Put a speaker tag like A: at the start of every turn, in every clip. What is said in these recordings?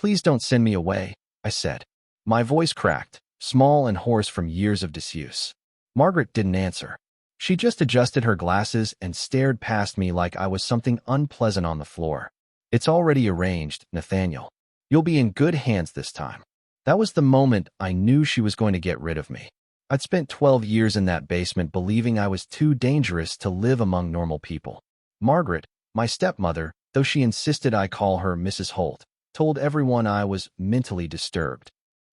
A: Please don't send me away, I said. My voice cracked, small and hoarse from years of disuse. Margaret didn't answer. She just adjusted her glasses and stared past me like I was something unpleasant on the floor. It's already arranged, Nathaniel. You'll be in good hands this time. That was the moment I knew she was going to get rid of me. I'd spent 12 years in that basement believing I was too dangerous to live among normal people. Margaret, my stepmother, though she insisted I call her Mrs. Holt, told everyone I was mentally disturbed.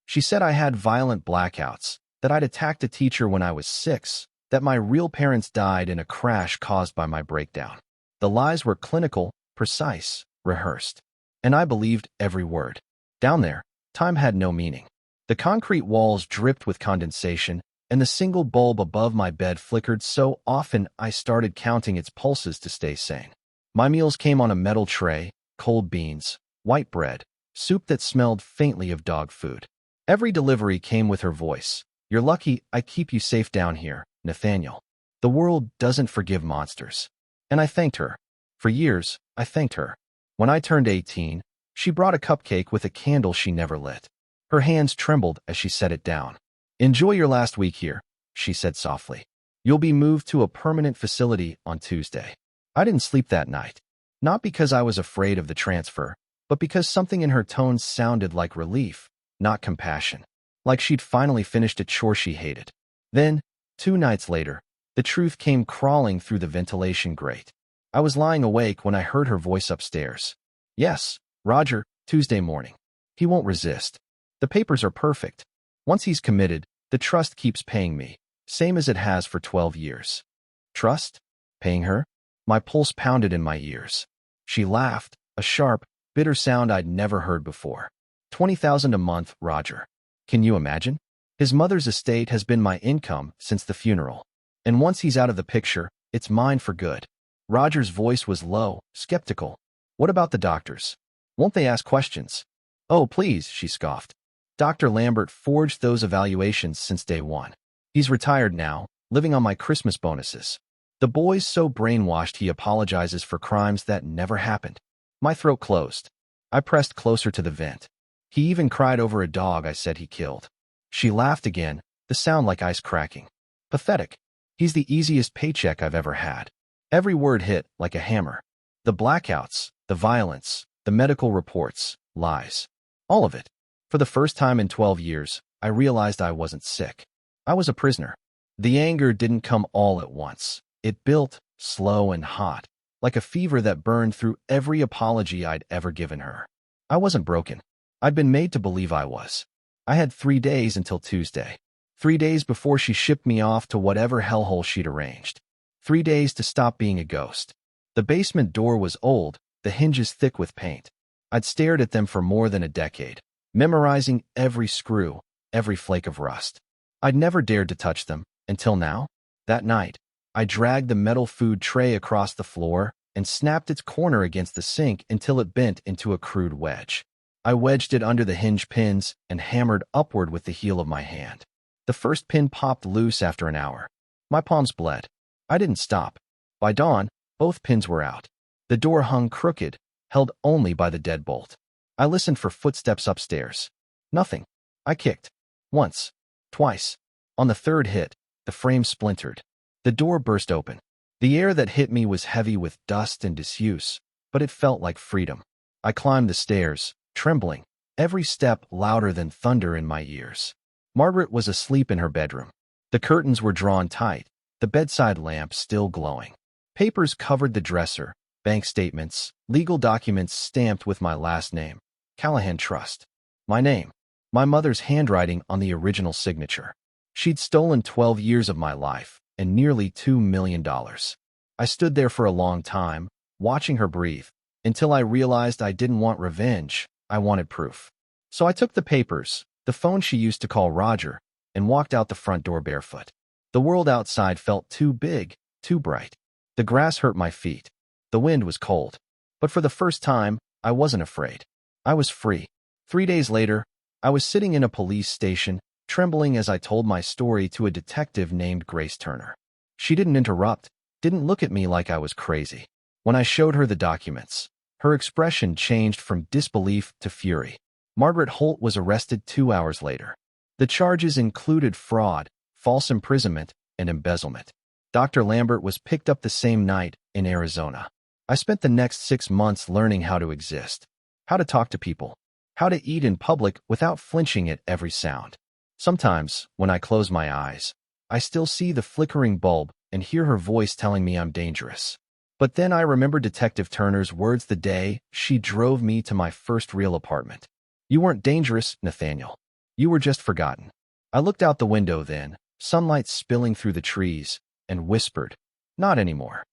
A: She said I had violent blackouts, that I'd attacked a teacher when I was 6, that my real parents died in a crash caused by my breakdown. The lies were clinical, precise, rehearsed. And I believed every word. Down there, time had no meaning. The concrete walls dripped with condensation, and the single bulb above my bed flickered so often I started counting its pulses to stay sane. My meals came on a metal tray, cold beans, white bread, soup that smelled faintly of dog food. Every delivery came with her voice. You're lucky I keep you safe down here, Nathaniel. The world doesn't forgive monsters. And I thanked her. For years, I thanked her. When I turned 18, she brought a cupcake with a candle she never lit. Her hands trembled as she set it down. Enjoy your last week here, she said softly. You'll be moved to a permanent facility on Tuesday. I didn't sleep that night. Not because I was afraid of the transfer, but because something in her tone sounded like relief, not compassion. Like she'd finally finished a chore she hated. Then, 2 nights later, the truth came crawling through the ventilation grate. I was lying awake when I heard her voice upstairs. Yes, Roger, Tuesday morning. He won't resist. The papers are perfect. Once he's committed, the trust keeps paying me, same as it has for 12 years. Trust? Paying her? My pulse pounded in my ears. She laughed, a sharp, bitter sound I'd never heard before. $20,000 a month, Roger. Can you imagine? His mother's estate has been my income since the funeral. And once he's out of the picture, it's mine for good. Roger's voice was low, skeptical. What about the doctors? Won't they ask questions? Oh, please, she scoffed. Dr. Lambert forged those evaluations since day one. He's retired now, living on my Christmas bonuses. The boy's so brainwashed he apologizes for crimes that never happened. My throat closed. I pressed closer to the vent. He even cried over a dog I said he killed. She laughed again, the sound like ice cracking. Pathetic. He's the easiest paycheck I've ever had. Every word hit like a hammer. The blackouts, the violence, the medical reports, lies. All of it. For the first time in 12 years, I realized I wasn't sick. I was a prisoner. The anger didn't come all at once. It built, slow and hot, like a fever that burned through every apology I'd ever given her. I wasn't broken. I'd been made to believe I was. I had 3 days until Tuesday. 3 days before she shipped me off to whatever hellhole she'd arranged. 3 days to stop being a ghost. The basement door was old, the hinges thick with paint. I'd stared at them for more than a decade, memorizing every screw, every flake of rust. I'd never dared to touch them, until now. That night, I dragged the metal food tray across the floor and snapped its corner against the sink until it bent into a crude wedge. I wedged it under the hinge pins and hammered upward with the heel of my hand. The first pin popped loose after an hour. My palms bled. I didn't stop. By dawn, both pins were out. The door hung crooked, held only by the deadbolt. I listened for footsteps upstairs. Nothing. I kicked. Once. Twice. On the third hit, the frame splintered. The door burst open. The air that hit me was heavy with dust and disuse, but it felt like freedom. I climbed the stairs, trembling, every step louder than thunder in my ears. Margaret was asleep in her bedroom. The curtains were drawn tight, the bedside lamp still glowing. Papers covered the dresser, bank statements, legal documents stamped with my last name, Callahan Trust. My name, my mother's handwriting on the original signature. She'd stolen 12 years of my life and nearly $2 million. I stood there for a long time, watching her breathe, until I realized I didn't want revenge, I wanted proof. So I took the papers, the phone she used to call Roger, and walked out the front door barefoot. The world outside felt too big, too bright. The grass hurt my feet. The wind was cold. But for the first time, I wasn't afraid. I was free. 3 days later, I was sitting in a police station, trembling as I told my story to a detective named Grace Turner. She didn't interrupt, didn't look at me like I was crazy. When I showed her the documents, her expression changed from disbelief to fury. Margaret Holt was arrested 2 hours later. The charges included fraud, false imprisonment, and embezzlement. Dr. Lambert was picked up the same night in Arizona. I spent the next 6 months learning how to exist, how to talk to people, how to eat in public without flinching at every sound. Sometimes, when I close my eyes, I still see the flickering bulb and hear her voice telling me I'm dangerous. But then I remember Detective Turner's words the day she drove me to my first real apartment. "You weren't dangerous, Nathaniel. You were just forgotten." I looked out the window then, sunlight spilling through the trees, and whispered, "Not anymore."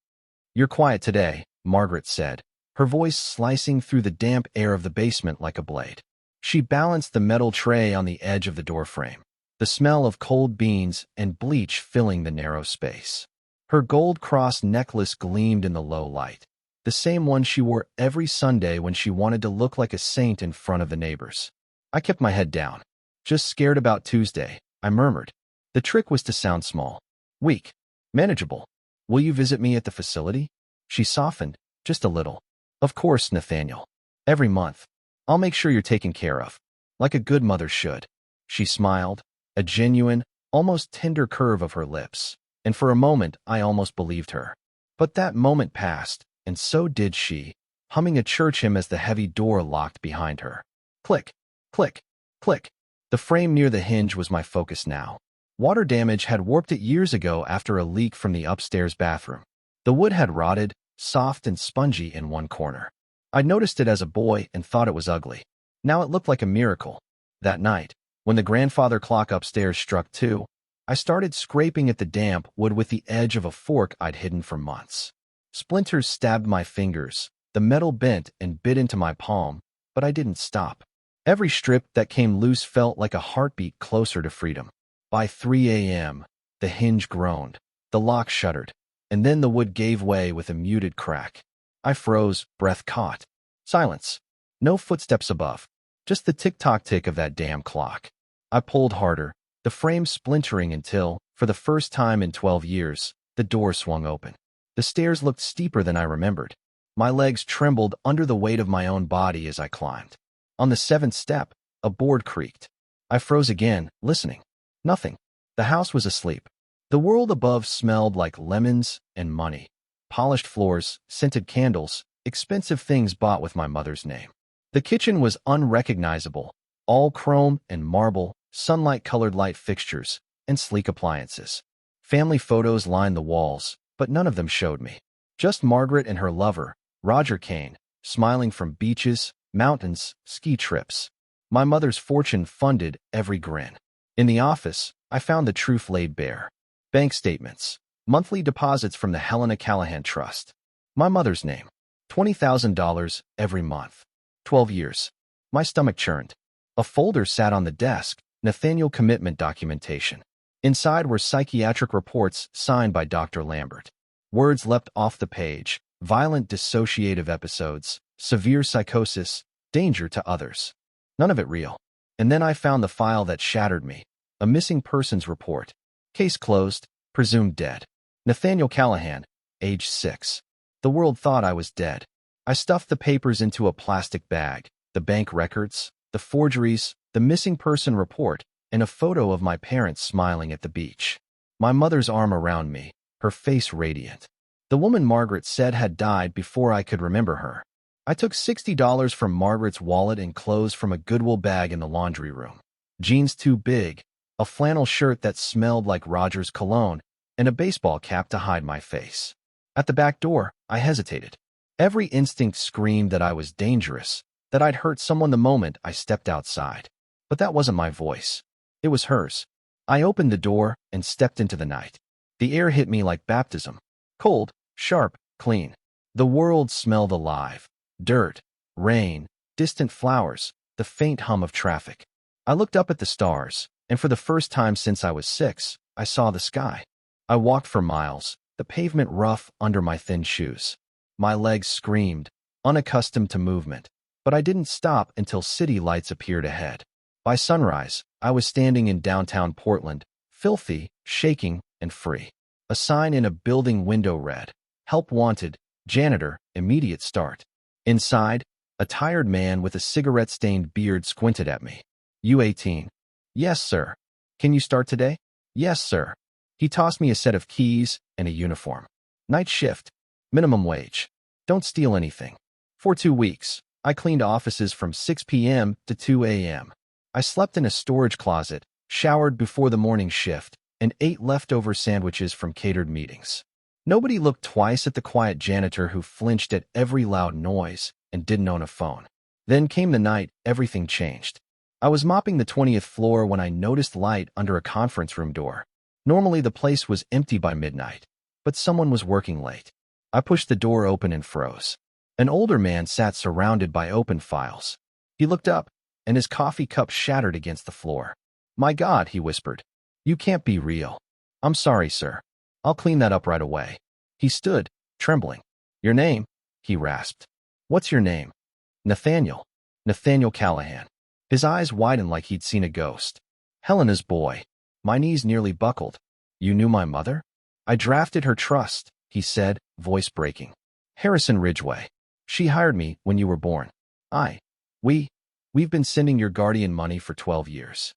A: "You're quiet today," Margaret said, her voice slicing through the damp air of the basement like a blade. She balanced the metal tray on the edge of the doorframe, the smell of cold beans and bleach filling the narrow space. Her gold cross necklace gleamed in the low light, the same one she wore every Sunday when she wanted to look like a saint in front of the neighbors. I kept my head down. "Just scared about Tuesday," I murmured. The trick was to sound small, weak, manageable. "Will you visit me at the facility?" She softened, just a little. "Of course, Nathaniel. Every month. I'll make sure you're taken care of, like a good mother should." She smiled, a genuine, almost tender curve of her lips, and for a moment I almost believed her. But that moment passed, and so did she, humming a church hymn as the heavy door locked behind her. Click, click, click. The frame near the hinge was my focus now. Water damage had warped it years ago after a leak from the upstairs bathroom. The wood had rotted, soft and spongy in one corner. I'd noticed it as a boy and thought it was ugly. Now it looked like a miracle. That night, when the grandfather clock upstairs struck 2, I started scraping at the damp wood with the edge of a fork I'd hidden for months. Splinters stabbed my fingers, the metal bent and bit into my palm, but I didn't stop. Every strip that came loose felt like a heartbeat closer to freedom. By 3 a.m., the hinge groaned, the lock shuddered, and then the wood gave way with a muted crack. I froze, breath caught. Silence. No footsteps above. Just the tick-tock-tick of that damn clock. I pulled harder, the frame splintering until, for the first time in 12 years, the door swung open. The stairs looked steeper than I remembered. My legs trembled under the weight of my own body as I climbed. On the 7th step, a board creaked. I froze again, listening. Nothing. The house was asleep. The world above smelled like lemons and money. Polished floors, scented candles, expensive things bought with my mother's name. The kitchen was unrecognizable, all chrome and marble, sunlight-colored light fixtures, and sleek appliances. Family photos lined the walls, but none of them showed me. Just Margaret and her lover, Roger Kane, smiling from beaches, mountains, ski trips. My mother's fortune funded every grin. In the office, I found the truth laid bare. Bank statements, monthly deposits from the Helena Callahan Trust. My mother's name, $20,000 every month. 12 years. My stomach churned. A folder sat on the desk, Nathaniel commitment documentation. Inside were psychiatric reports signed by Dr. Lambert. Words leapt off the page: violent dissociative episodes, severe psychosis, danger to others. None of it real. And then I found the file that shattered me. A missing persons report. Case closed, presumed dead. Nathaniel Callahan, age 6. The world thought I was dead. I stuffed the papers into a plastic bag, the bank records, the forgeries, the missing person report, and a photo of my parents smiling at the beach. My mother's arm around me, her face radiant. The woman Margaret said had died before I could remember her. I took $60 from Margaret's wallet and clothes from a Goodwill bag in the laundry room. Jeans too big, a flannel shirt that smelled like Roger's cologne, and a baseball cap to hide my face. At the back door, I hesitated. Every instinct screamed that I was dangerous, that I'd hurt someone the moment I stepped outside. But that wasn't my voice. It was hers. I opened the door and stepped into the night. The air hit me like baptism. Cold, sharp, clean. The world smelled alive. Dirt, rain, distant flowers, the faint hum of traffic. I looked up at the stars, and for the first time since I was 6, I saw the sky. I walked for miles, the pavement rough under my thin shoes. My legs screamed, unaccustomed to movement, but I didn't stop until city lights appeared ahead. By sunrise, I was standing in downtown Portland, filthy, shaking, and free. A sign in a building window read, "Help wanted, janitor, immediate start." Inside, A tired man with a cigarette-stained beard squinted at me. You 18? Yes, sir. Can you start today? Yes, sir. He tossed me a set of keys and a uniform. Night shift. Minimum wage. Don't steal anything. For 2 weeks, I cleaned offices from 6 p.m. to 2 a.m. I slept in a storage closet, showered before the morning shift, and ate leftover sandwiches from catered meetings. Nobody looked twice at the quiet janitor who flinched at every loud noise and didn't own a phone. Then came the night everything changed. I was mopping the 20th floor when I noticed light under a conference room door. Normally the place was empty by midnight, but someone was working late. I pushed the door open and froze. An older man sat surrounded by open files. He looked up, and his coffee cup shattered against the floor. My God, he whispered. You can't be real. I'm sorry, sir. I'll clean that up right away. He stood, trembling. Your name? He rasped. What's your name? Nathaniel. Nathaniel Callahan. His eyes widened like he'd seen a ghost. Helena's boy. My knees nearly buckled. You knew my mother? I drafted her trust, he said, voice breaking. Harrison Ridgway. She hired me when you were born. We've been sending your guardian money for 12 years.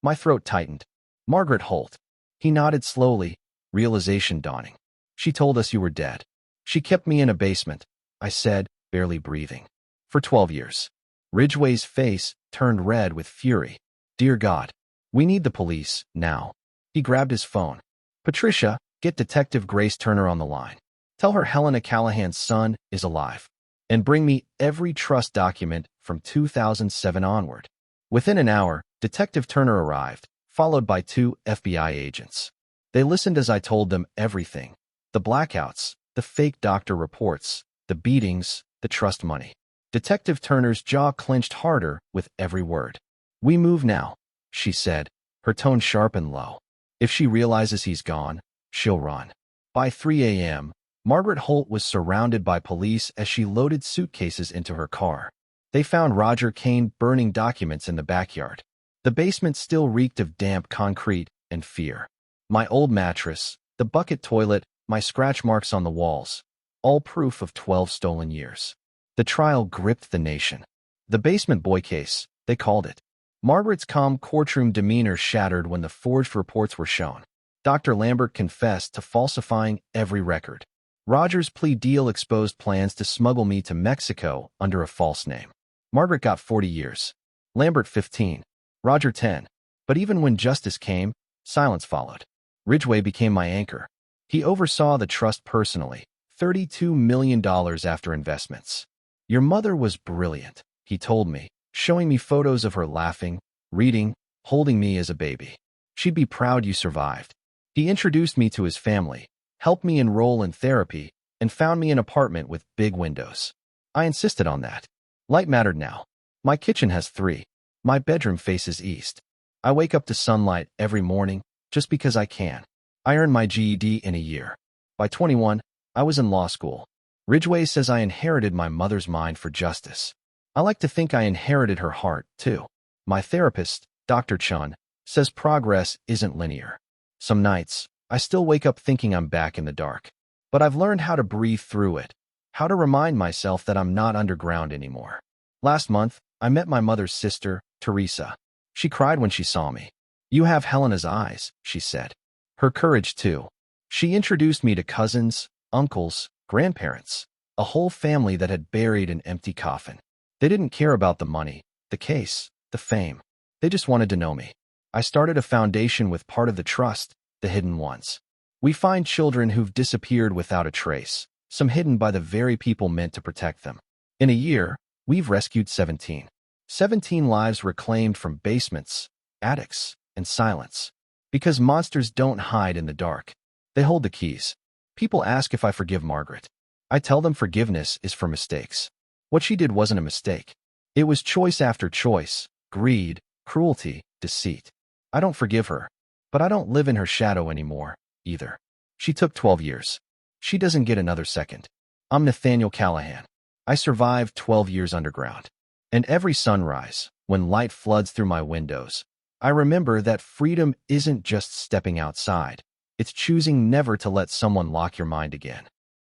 A: My throat tightened. Margaret Holt. He nodded slowly, realization dawning. She told us you were dead. She kept me in a basement, I said, barely breathing. For 12 years. Ridgway's face turned red with fury. Dear God. We need the police, now. He grabbed his phone. Patricia, get Detective Grace Turner on the line. Tell her Helena Callahan's son is alive. And bring me every trust document from 2007 onward. Within an hour, Detective Turner arrived, followed by 2 FBI agents. They listened as I told them everything. The blackouts, the fake doctor reports, the beatings, the trust money. Detective Turner's jaw clenched harder with every word. We move now, she said, her tone sharp and low. If she realizes he's gone, she'll run. By 3 a.m., Margaret Holt was surrounded by police as she loaded suitcases into her car. They found Roger Kane burning documents in the backyard. The basement still reeked of damp concrete and fear. My old mattress, the bucket toilet, my scratch marks on the walls, all proof of 12 stolen years. The trial gripped the nation. The basement boy case, they called it. Margaret's calm courtroom demeanor shattered when the forged reports were shown. Dr. Lambert confessed to falsifying every record. Roger's plea deal exposed plans to smuggle me to Mexico under a false name. Margaret got 40 years. Lambert 15. Roger 10. But even when justice came, silence followed. Ridgway became my anchor. He oversaw the trust personally, $32 million after investments. Your mother was brilliant, he told me, showing me photos of her laughing, reading, holding me as a baby. She'd be proud you survived. He introduced me to his family, helped me enroll in therapy, and found me an apartment with big windows. I insisted on that. Light mattered now. My kitchen has 3. My bedroom faces east. I wake up to sunlight every morning, just because I can. I earned my GED in a year. By 21, I was in law school. Ridgway says I inherited my mother's mind for justice. I like to think I inherited her heart, too. My therapist, Dr. Chun, says progress isn't linear. Some nights, I still wake up thinking I'm back in the dark. But I've learned how to breathe through it, how to remind myself that I'm not underground anymore. Last month, I met my mother's sister, Teresa. She cried when she saw me. You have Helena's eyes, she said. Her courage, too. She introduced me to cousins, uncles, grandparents, a whole family that had buried an empty coffin. They didn't care about the money, the case, the fame. They just wanted to know me. I started a foundation with part of the trust, the hidden ones. We find children who've disappeared without a trace, some hidden by the very people meant to protect them. In a year, we've rescued 17. 17 lives reclaimed from basements, attics, and silence. Because monsters don't hide in the dark. They hold the keys. People ask if I forgive Margaret. I tell them forgiveness is for mistakes. What she did wasn't a mistake. It was choice after choice, greed, cruelty, deceit. I don't forgive her, but I don't live in her shadow anymore, either. She took 12 years. She doesn't get another second. I'm Nathaniel Callahan. I survived 12 years underground. And every sunrise, when light floods through my windows, I remember that freedom isn't just stepping outside. It's choosing never to let someone lock your mind again.